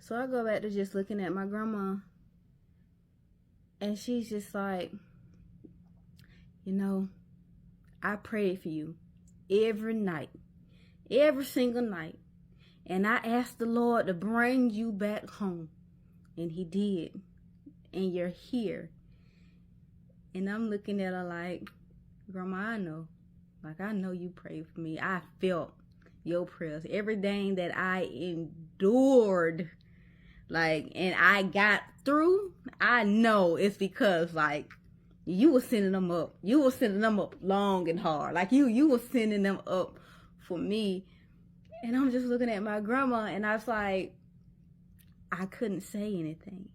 So I go back to just looking at my grandma, and she's just like, you know, I prayed for you every night, every single night. And I asked the Lord to bring you back home. And he did. And you're here. And I'm looking at her like, Grandma, I know. Like, I know you prayed for me. I felt your prayers. Everything that I endured, like, and I got through, I know it's because, like, you were sending them up. You were sending them up long and hard. Like, you were sending them up for me. And I'm just looking at my grandma, and I was like, I couldn't say anything.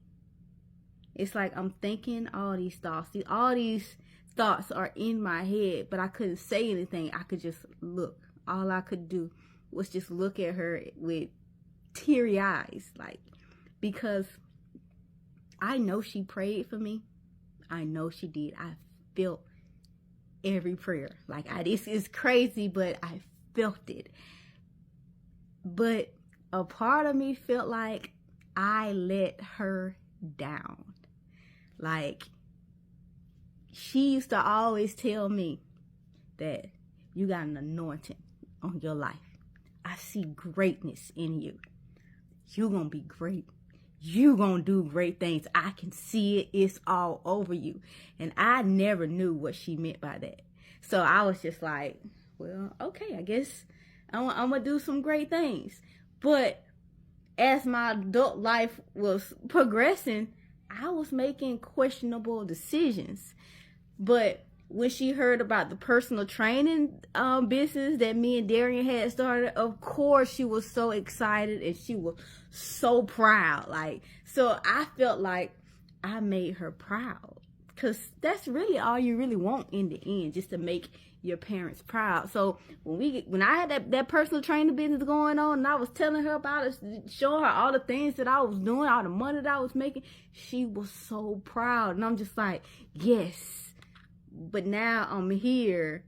It's like I'm thinking all these thoughts. All these thoughts are in my head, but I couldn't say anything. I could just look. All I could do was just look at her with teary eyes, like, because I know she prayed for me. I know she did. I felt every prayer. Like, this is crazy, but I felt it. But a part of me felt like I let her down. Like, she used to always tell me that you got an anointing on your life. I see greatness in you. You're going to be great. You're going to do great things. I can see it. It's all over you. And I never knew what she meant by that. So I was just like, well, okay, I guess I'm going to do some great things. But as my adult life was progressing, I was making questionable decisions. But when she heard about the personal training business that me and Darian had started, of course she was so excited and she was so proud. Like, so I felt like I made her proud, because that's really all you really want in the end, just to make your parents proud. So when I had that personal training business going on, and I was telling her about it, showing her all the things that I was doing, all the money that I was making, she was so proud. And I'm just like, yes. But now I'm here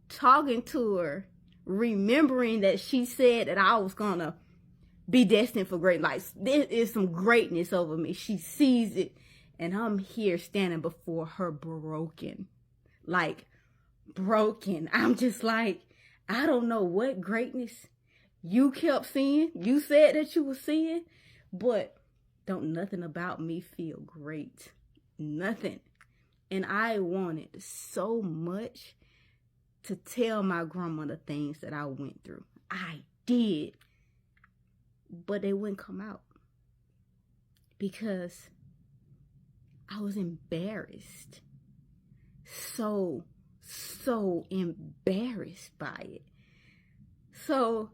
talking to her, remembering that she said that I was gonna be destined for great life. There is some greatness over me. She sees it, and I'm here standing before her broken. Like, broken. I'm just like, I don't know what greatness you kept seeing. You said that you were seeing, but don't nothing about me feel great. Nothing. And I wanted so much to tell my grandma the things that I went through. I did. But they wouldn't come out, because I was embarrassed. So embarrassed by it. So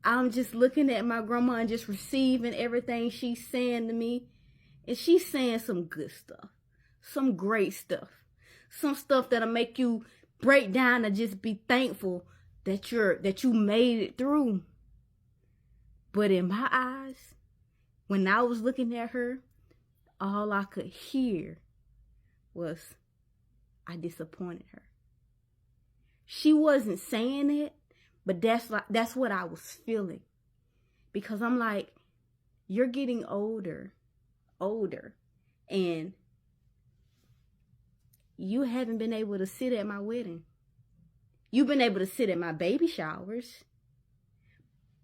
I'm just looking at my grandma and just receiving everything she's saying to me. And she's saying some good stuff. Some great stuff. Some stuff that'll make you break down and just be thankful that you made it through. But in my eyes, when I was looking at her, all I could hear was, I disappointed her. She wasn't saying it, but that's what I was feeling. Because I'm like, you're getting older, and you haven't been able to sit at my wedding. You've been able to sit at my baby showers,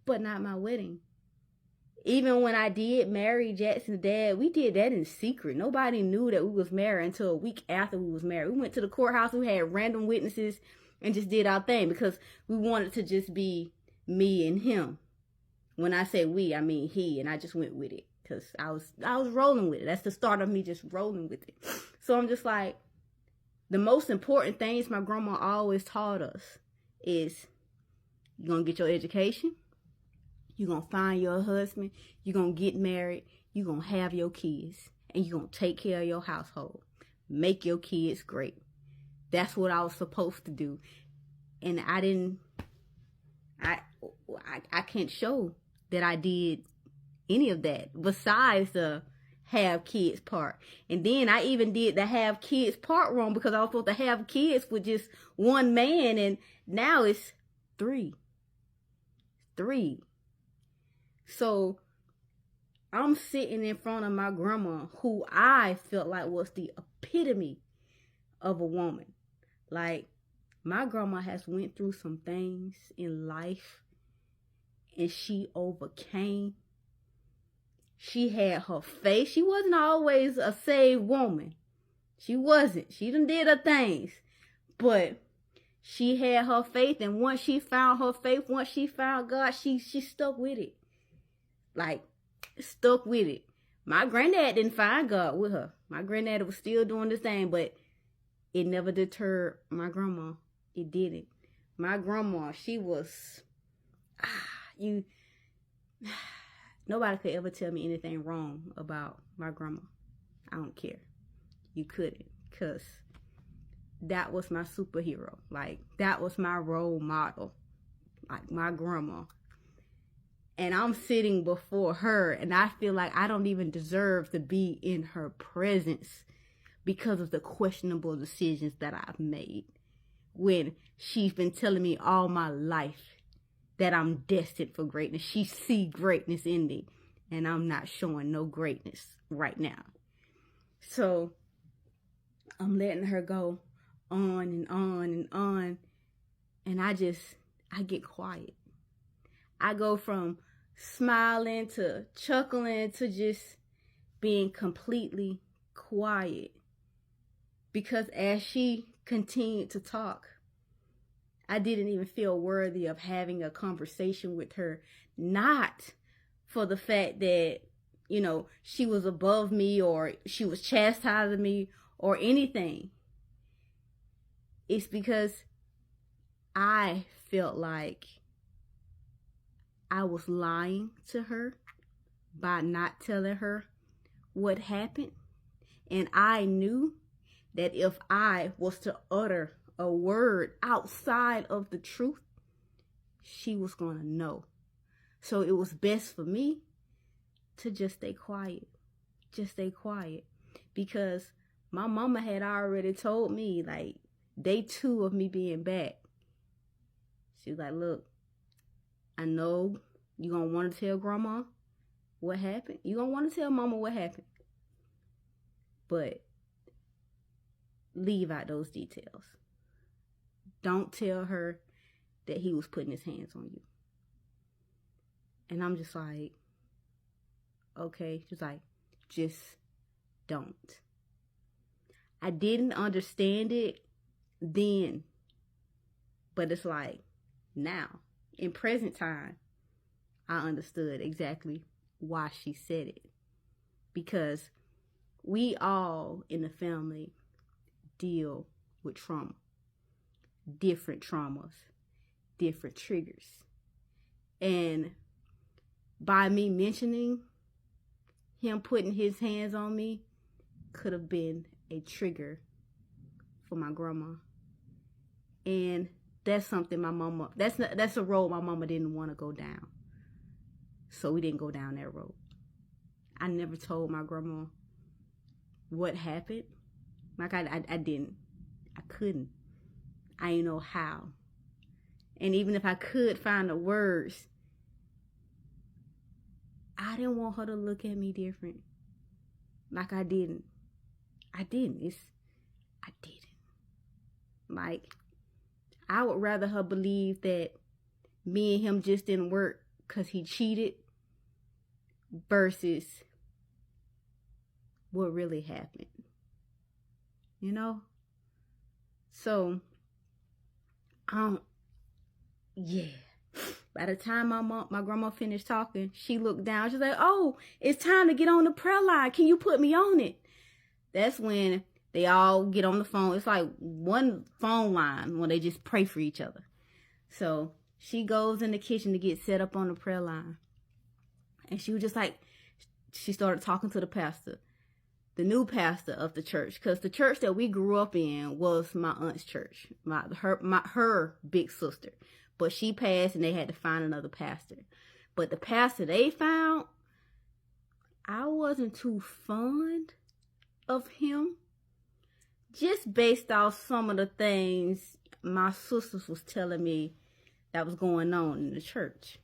but not my wedding. Even when I did marry Jackson's dad, we did that in secret. Nobody knew that we was married until a week after we was married. We went to the courthouse, we had random witnesses, and just did our thing, because we wanted to just be me and him. When I say we, I mean he, and I just went with it, because I was rolling with it. That's the start of me just rolling with it. So I'm just like, the most important things my grandma always taught us is, you're going to get your education, you're going to find your husband, you're going to get married, you're going to have your kids, and you're going to take care of your household. Make your kids great. That's what I was supposed to do. And I can't show that I did any of that besides the have kids part. And then I even did the have kids part wrong, because I was supposed to have kids with just one man, and now it's three. So I'm sitting in front of my grandma, who I felt like was the epitome of a woman. Like, my grandma has went through some things in life, and she overcame. She had her faith. She wasn't always a saved woman. She wasn't. She done did her things. But she had her faith, and once she found her faith, once she found God, she stuck with it. Like, stuck with it. My granddad didn't find God with her. My granddad was still doing the same, but it never deterred my grandma. It didn't. My grandma, she was, nobody could ever tell me anything wrong about my grandma. I don't care. You couldn't, because that was my superhero. Like, that was my role model. Like, my grandma. And I'm sitting before her, and I feel like I don't even deserve to be in her presence because of the questionable decisions that I've made. When she's been telling me all my life that I'm destined for greatness. She see greatness in me, and I'm not showing no greatness right now. So I'm letting her go on and on and on. And I get quiet. I go from smiling to chuckling to just being completely quiet. Because as she continued to talk, I didn't even feel worthy of having a conversation with her. Not for the fact that, she was above me or she was chastising me or anything. It's because I felt like I was lying to her by not telling her what happened. And I knew that if I was to utter a word outside of the truth, she was going to know. So it was best for me to just stay quiet. Just stay quiet. Because my mama had already told me, like, day 2 of me being back. She was like, look, I know you going to want to tell grandma what happened. You going to want to tell mama what happened. But leave out those details. Don't tell her that he was putting his hands on you. And I'm just like, okay. She's like, just don't. I didn't understand it then. But it's like, now, in present time, I understood exactly why she said it. Because we all in the family deal with trauma. Different traumas. Different triggers. And by me mentioning him putting his hands on me could have been a trigger for my grandma. And that's something my mama, that's a road my mama didn't want to go down. So we didn't go down that road. I never told my grandma what happened. Like I didn't. I couldn't. I didn't know how. And even if I could find the words, I didn't want her to look at me different. Like I didn't. I didn't. Like, I would rather her believe that me and him just didn't work because he cheated versus what really happened. So, yeah. By the time my grandma finished talking, she looked down. She's like, oh, it's time to get on the prayer line. Can you put me on it? That's when they all get on the phone. It's like one phone line when they just pray for each other. So she goes in the kitchen to get set up on the prayer line. And she was just like, she started talking to the pastor, the new pastor of the church. Because the church that we grew up in was my aunt's church, her big sister. But she passed and they had to find another pastor. But the pastor they found, I wasn't too fond of him. Just based off some of the things my sisters was telling me that was going on in the church.